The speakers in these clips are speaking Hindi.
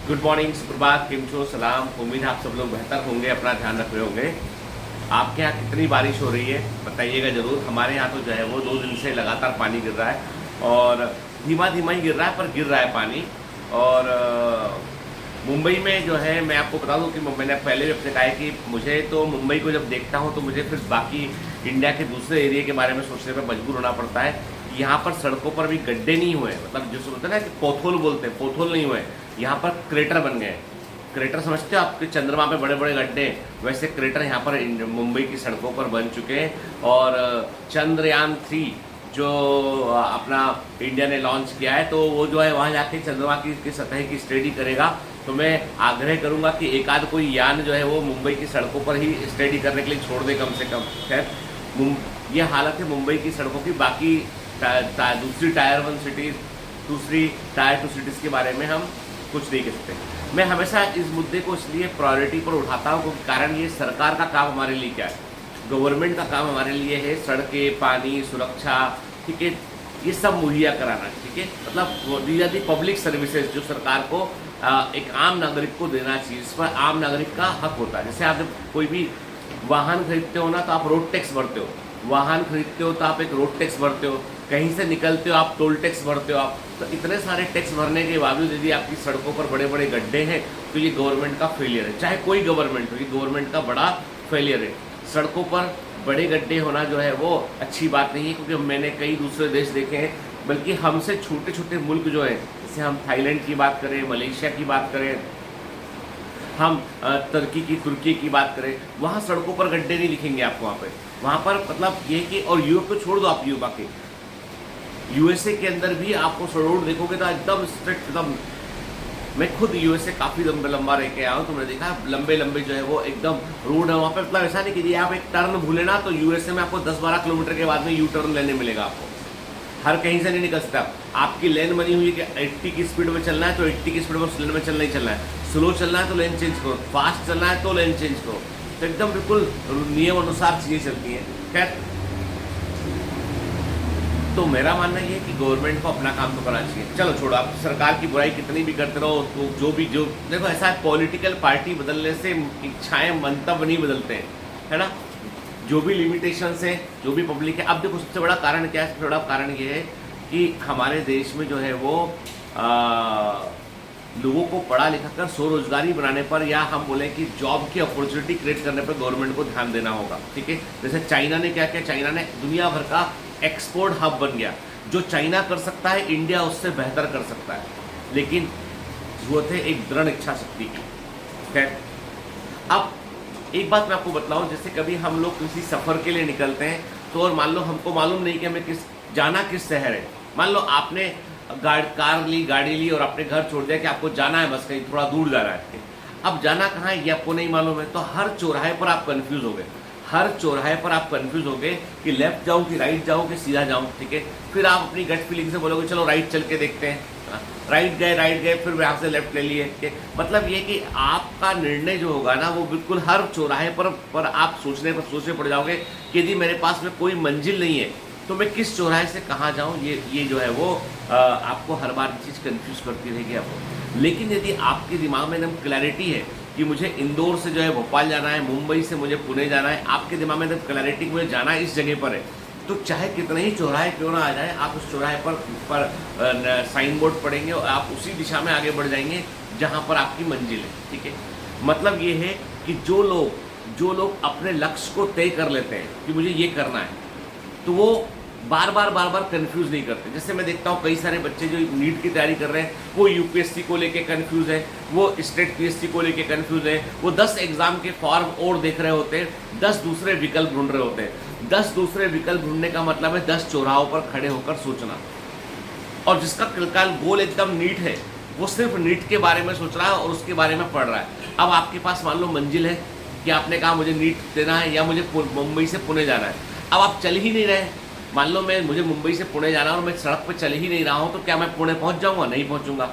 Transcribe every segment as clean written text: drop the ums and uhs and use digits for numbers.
गुड मॉर्निंग, सुप्रभात, किम छो, सलाम। उम्मीद है आप सब लोग बेहतर होंगे, अपना ध्यान रख रहे होंगे। आपके यहाँ कितनी बारिश हो रही है बताइएगा ज़रूर। हमारे यहाँ तो जो है वो 2 दिन से लगातार पानी गिर रहा है और धीमा धीमा ही गिर रहा है, पर गिर रहा है पानी। और मुंबई में जो है, मैं आपको बता दूं कि मैंने पहले भी अपने कहा है कि मुझे तो मुंबई को जब देखता हूं तो मुझे फिर बाकी इंडिया के दूसरे एरिया के बारे में सोचने पर मजबूर होना पड़ता है। यहाँ पर सड़कों पर भी गड्ढे नहीं हुए, मतलब जो बोलते हैं ना कि पोथोल बोलते हैं, पोथोल नहीं हुए, यहाँ पर क्रेटर बन गए। क्रेटर समझते हो आपके, चंद्रमा पे बड़े बड़े गड्ढे, वैसे क्रेटर यहाँ पर मुंबई की सड़कों पर बन चुके हैं। और चंद्रयान 3 जो अपना इंडिया ने लॉन्च किया है, तो वो जो है वहाँ जाके चंद्रमा की सतह की स्टडी करेगा। तो मैं आग्रह करूँगा कि एक आध कोई यान जो है वो मुंबई की सड़कों पर ही स्टडी करने के लिए छोड़ दे कम से कम। खैर, ये हालत है मुंबई की सड़कों की। बाकी दूसरी टायर 1 सिटीज़, दूसरी टायर 2 सिटीज़ के बारे में हम कुछ नहीं कह सकते। मैं हमेशा इस मुद्दे को इसलिए प्रायोरिटी पर उठाता हूँ क्योंकि कारण ये सरकार का काम हमारे लिए क्या है, गवर्नमेंट का काम हमारे लिए है सड़कें, पानी, सुरक्षा, ठीक है, ये सब मुहैया कराना, ठीक है। मतलब these are the public services जो सरकार को एक आम नागरिक को देना चाहिए, इस पर आम नागरिक का हक होता है। जैसे आप जब कोई भी वाहन खरीदते हो ना, तो आप रोड टैक्स भरते हो, वाहन खरीदते हो तो आप एक रोड टैक्स भरते हो, कहीं से निकलते हो आप टोल टैक्स भरते हो। आप तो इतने सारे टैक्स भरने के बावजूद यदि आपकी सड़कों पर बड़े बड़े गड्ढे हैं तो ये गवर्नमेंट का फेलियर है। चाहे कोई गवर्नमेंट हो, ये गवर्नमेंट का बड़ा फेलियर है। सड़कों पर बड़े गड्ढे होना जो है वो अच्छी बात नहीं है, क्योंकि मैंने कई दूसरे देश देखे हैं, बल्कि हमसे छोटे छोटे मुल्क जो है, जैसे हम थाईलैंड की बात करें, मलेशिया की बात करें, हम तुर्की की बात करें, वहाँ सड़कों पर गड्ढे नहीं लिखेंगे आपको। वहाँ पर मतलब ये कि, और यूरोप को छोड़ दो आप, यूरोप के यूएसए के अंदर भी आपको रोड देखोगे तो एकदम स्ट्रिक्ट, एकदम। मैं खुद यूएसए काफ़ी लंबा रह के आया हूँ, तो मैंने देखा लंबे लंबे जो है वो एकदम रोड है वहाँ पर। मतलब ऐसा नहीं कि आप एक टर्न भूले ना तो यूएसए में आपको 10-12 किलोमीटर के बाद में यू टर्न लेने मिलेगा आपको। हर कहीं से नहीं निकल सकता। आपकी लेन बनी हुई है कि 80 की स्पीड में चलना है तो 80 की स्पीड में उस लेन में चलना ही चलना है। स्लो चलना है तो लेन चेंज करो, फास्ट चलना है तो लेन चेंज करो। तो एकदम बिल्कुल नियम अनुसार चीज़ें चलती हैं। खैर, तो मेरा मानना ये है कि गवर्नमेंट को अपना काम तो करना चाहिए। चलो छोड़ो, आप सरकार की बुराई कितनी भी करते रहो, तो जो देखो, ऐसा है, पॉलिटिकल पार्टी बदलने से इच्छाएं, मंतव्य नहीं बदलते हैं, है ना। जो भी लिमिटेशंस है, जो भी पब्लिक है। अब देखो, सबसे बड़ा कारण क्या है? सबसे बड़ा कारण ये है कि हमारे देश में जो है वो लोगों को पढ़ा लिखा कर स्वरोजगारी बनाने पर, या हम बोलें कि जॉब की अपॉर्चुनिटी क्रिएट करने पर गवर्नमेंट को ध्यान देना होगा, ठीक है। जैसे चाइना ने क्या किया, चाइना ने दुनिया भर का एक्सपोर्ट हब बन गया। जो चाइना कर सकता है, इंडिया उससे बेहतर कर सकता है, लेकिन जरूरत है एक दृढ़ इच्छा शक्ति की। खैर, अब एक बात मैं आपको बतलाऊं, जैसे कभी हम लोग किसी सफ़र के लिए निकलते हैं, तो और मान लो हमको मालूम नहीं कि हमें जाना किस शहर है। मान लो आपने कार ली, गाड़ी ली और अपने घर छोड़ दिया कि आपको जाना है, बस कहीं थोड़ा दूर जाना है। अब जाना कहाँ है ये आपको नहीं मालूम है, तो हर चौराहे पर आप कन्फ्यूज़ हो गए। हर चौराहे पर आप कंफ्यूज हो गए कि लेफ्ट जाऊँ कि राइट जाऊँ कि सीधा जाऊँ, ठीक है। फिर आप अपनी गट फीलिंग से बोलोगे चलो राइट चल के देखते हैं। राइट गए, फिर यहाँ से लेफ्ट ले लिए, ठीक है। मतलब ये कि आपका निर्णय जो होगा ना, वो बिल्कुल हर चौराहे पर आप सोचने पड़ जाओगे कि यदि मेरे पास में कोई मंजिल नहीं है तो मैं किस चौराहे से कहाँ जाऊँ। ये जो है वो आपको हर बार चीज़ कन्फ्यूज़ करती रहेगी आपको। लेकिन यदि आपके दिमाग में एकदम क्लैरिटी है कि मुझे इंदौर से जो है भोपाल जाना है, मुंबई से मुझे पुणे जाना है, आपके दिमाग में जब क्लैरिटी मुझे जाना है इस जगह पर है, तो चाहे कितने ही चौराहे क्यों ना आ जाए, आप उस चौराहे पर साइन बोर्ड पढ़ेंगे और आप उसी दिशा में आगे बढ़ जाएंगे जहाँ पर आपकी मंजिल है, ठीक है। मतलब ये है कि जो लोग अपने लक्ष्य को तय कर लेते हैं कि मुझे ये करना है, तो वो बार बार कंफ्यूज नहीं करते। जैसे मैं देखता हूँ कई सारे बच्चे जो नीट की तैयारी कर रहे हैं, वो यूपीएससी को लेके कंफ्यूज है, वो स्टेट पीएससी को लेके कंफ्यूज है, वो 10 एग्जाम के फॉर्म और देख रहे होते हैं, 10 दूसरे विकल्प ढूंढ रहे होते हैं। 10 दूसरे विकल्प ढूंढने का मतलब है 10 चौराहों पर खड़े होकर सोचना। और जिसका गोल एकदम नीट है, वो सिर्फ नीट के बारे में सोच रहा है और उसके बारे में पढ़ रहा है। अब आपके पास मान लो मंजिल है कि आपने कहा मुझे नीट देना है या मुझे मुंबई से पुणे जाना है। अब आप चल ही नहीं रहे, मान लो मुझे मुंबई से पुणे जाना है और मैं सड़क पर चल ही नहीं रहा हूँ, तो क्या मैं पुणे पहुँच जाऊँगा? नहीं पहुँचूंगा।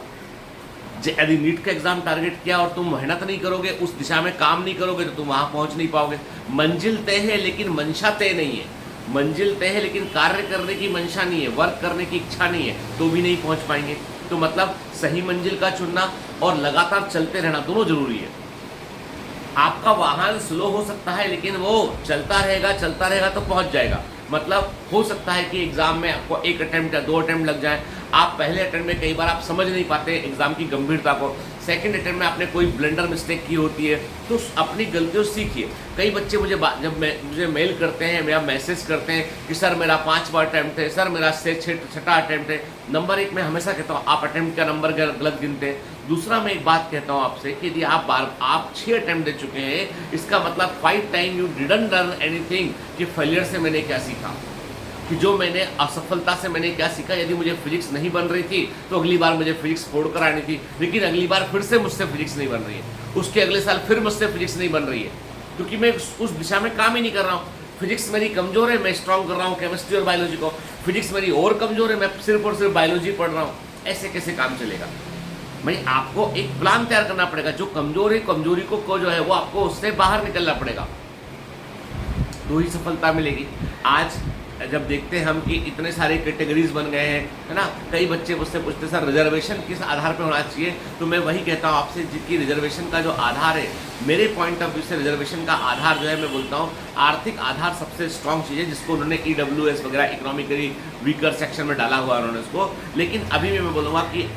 यदि नीट का एग्जाम टारगेट किया और तुम मेहनत नहीं करोगे, उस दिशा में काम नहीं करोगे, तो तुम वहाँ पहुँच नहीं पाओगे। मंजिल तय है लेकिन मंशा तय नहीं है। मंजिल तय है लेकिन कार्य करने की मंशा नहीं है, वर्क करने की इच्छा नहीं है, तो भी नहीं पहुँच पाएंगे। तो मतलब सही मंजिल का चुनना और लगातार चलते रहना दोनों जरूरी है। आपका वाहन स्लो हो सकता है लेकिन वो चलता रहेगा तो पहुंच जाएगा। मतलब हो सकता है कि एग्जाम में आपको 1 अटेम्प्ट या 2 अटेम्प्ट लग जाए, आप पहले अटेम्प्ट में कई बार आप समझ नहीं पाते एग्जाम की गंभीरता को, सेकंड अटेम्प्ट में आपने कोई ब्लंडर मिस्टेक की होती है, तो अपनी गलतियों से सीखिए। कई बच्चे मुझे मेल करते हैं या मैसेज करते हैं कि सर मेरा 5वां अटेम्प्ट है, सर मेरा 6ठा अटेम्प्ट है। नंबर 1 मैं हमेशा कहता हूँ आप अटेम्प्ट का नंबर गलत गिनते हैं। दूसरा मैं एक बात कहता हूँ आपसे कि यदि आप 6 अटेम्प्ट दे चुके हैं, इसका मतलब 5 time you didn't learn anything, कि फेलियर से मैंने क्या सीखा, कि जो मैंने असफलता से मैंने क्या सीखा। यदि मुझे फिजिक्स नहीं बन रही थी तो अगली बार मुझे फिजिक्स फोड़ कर आनी थी, लेकिन अगली बार फिर से मुझसे फिजिक्स नहीं बन रही है, उसके अगले साल फिर मुझसे फिजिक्स नहीं बन रही है, क्योंकि मैं उस दिशा में काम ही नहीं कर रहा हूँ। फिजिक्स मेरी कमजोर है, मैं स्ट्रॉन्ग कर रहा हूँ केमिस्ट्री और बायोलॉजी को, फिजिक्स मेरी और कमजोर है, मैं सिर्फ और सिर्फ बायोलॉजी पढ़ रहा हूँ। ऐसे कैसे काम चलेगा? भाई आपको एक प्लान तैयार करना पड़ेगा। जो कमजोरी को जो है वो आपको उससे बाहर निकलना पड़ेगा, तो ही सफलता मिलेगी। आज जब देखते हैं हम कि इतने सारे कैटेगरीज बन गए हैं, है ना, कई बच्चे मुझसे पूछते सर रिजर्वेशन किस आधार पे होना चाहिए, तो मैं वही कहता हूँ आपसे जिनकी रिजर्वेशन का जो आधार है, मेरे पॉइंट ऑफ व्यू से रिजर्वेशन का आधार जो है, मैं बोलता हूँ आर्थिक आधार सबसे स्ट्रॉन्ग चीज़ है, जिसको उन्होंने EWS वगैरह इकोनॉमिकली वीकर सेक्शन में डाला हुआ उन्होंने उसको। लेकिन अभी भी मैं बोलूँगा कि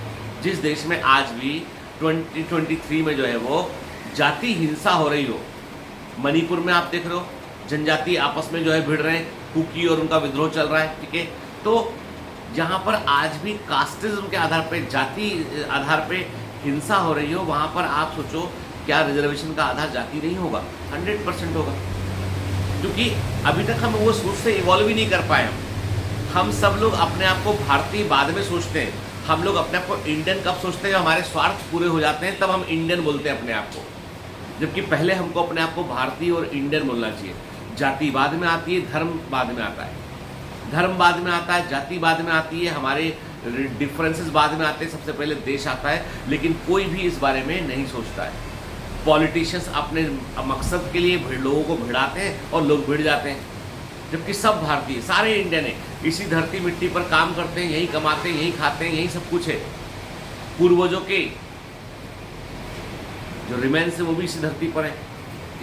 जिस देश में आज भी 2023 में जो है वो जाति हिंसा हो रही हो, मणिपुर में आप देख रहे हो जनजाति आपस में जो है भिड़ रहे हैं, कुकी और उनका विद्रोह चल रहा है, ठीक है। तो जहाँ पर आज भी कास्टिज्म के आधार पे, जाति आधार पे हिंसा हो रही हो, वहाँ पर आप सोचो क्या रिजर्वेशन का आधार जाति नहीं होगा? 100% होगा, क्योंकि अभी तक हम वो सोच से इवॉल्व ही नहीं कर पाए। हम सब लोग अपने आप को भारतीय बाद में सोचते हैं, हम लोग अपने आप को इंडियन कब सोचते हैं? जब हमारे स्वार्थ पूरे हो जाते हैं तब हम इंडियन बोलते हैं अपने आप को, जबकि पहले हमको अपने आप को भारतीय और इंडियन बोलना चाहिए। जाति बाद में आती है, धर्म बाद में आता है, धर्म बाद में आता है, जाति बाद में आती है, हमारे डिफरेंसेस बाद में आते हैं, सबसे पहले देश आता है। लेकिन कोई भी इस बारे में नहीं सोचता है। पॉलिटिशियंस अपने मकसद के लिए लोगों को भिड़ाते हैं और लोग भिड़ जाते हैं, जबकि सब भारतीय, सारे इंडियन है, इसी धरती मिट्टी पर काम करते हैं, यही कमाते हैं, यही खाते हैं, यही सब कुछ है। पूर्वजों के जो रिमेन्स है वो भी इसी धरती पर है,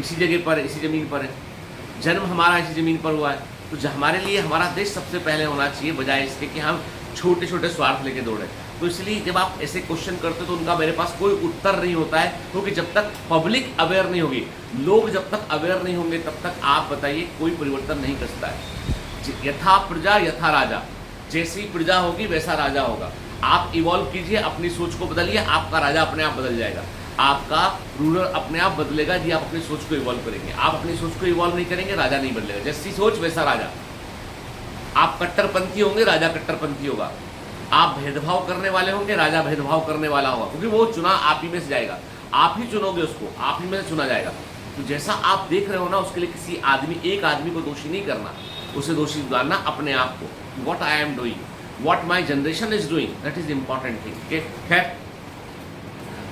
इसी जगह पर है, इसी ज़मीन पर है। जन्म हमारा इसी ज़मीन पर हुआ है, तो हमारे लिए हमारा देश सबसे पहले होना चाहिए, बजाय इसके कि हम छोटे छोटे स्वार्थ लेके दौड़े। तो इसलिए जब आप ऐसे क्वेश्चन करते हो तो उनका मेरे पास कोई उत्तर नहीं होता है, क्योंकि जब तक पब्लिक अवेयर नहीं होगी, लोग जब तक अवेयर नहीं होंगे, तब तक आप बताइए कोई परिवर्तन नहीं कर सकता है। यथा प्रजा यथा राजा, जैसी प्रजा होगी वैसा राजा होगा। आप इवॉल्व कीजिए, अपनी सोच को बदलिए, आपका राजा अपने आप बदल जाएगा, आपका रूलर अपने आप बदलेगा यदि आप अपनी सोच को इवॉल्व करेंगे। आप अपनी सोच को इवॉल्व नहीं करेंगे, राजा नहीं बदलेगा। जैसी सोच वैसा राजा। आप कट्टरपंथी होंगे, राजा कट्टरपंथी होगा। आप भेदभाव करने वाले होंगे, राजा भेदभाव करने वाला होगा, क्योंकि वो चुना आप ही में से जाएगा, आप ही चुनोगे उसको, आप ही में से चुना जाएगा। तो जैसा आप देख रहे हो ना, उसके लिए किसी आदमी, एक आदमी को दोषी नहीं करना, उसे दोषी मानना अपने आप को। What I am doing, what my generation is doing, that is important thing. Okay, खैर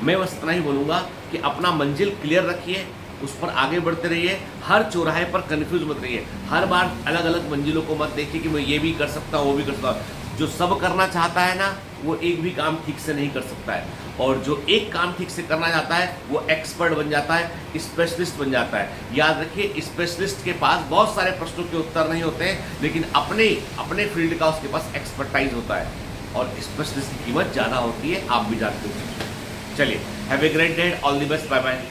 मैं बस इतना ही बोलूँगा कि अपना मंजिल क्लियर रखिए, उस पर आगे बढ़ते रहिए, हर चौराहे पर कन्फ्यूज मत रहिए, हर बार अलग अलग मंजिलों को मत देखिए कि मैं ये भी कर सकता हूँ, वो भी कर सकता हूँ। जो सब करना चाहता है ना, वो एक भी काम ठीक से नहीं कर सकता है, और जो एक काम ठीक से करना चाहता है वो एक्सपर्ट बन जाता है, स्पेशलिस्ट बन जाता है। याद रखिए, स्पेशलिस्ट के पास बहुत सारे प्रश्नों के उत्तर नहीं होते हैं, लेकिन अपने फील्ड का उसके पास एक्सपर्टाइज होता है, और स्पेशलिस्ट की कीमत ज़्यादा होती है, आप भी जानते हो। चलिए, have a great day, all the best, bye bye.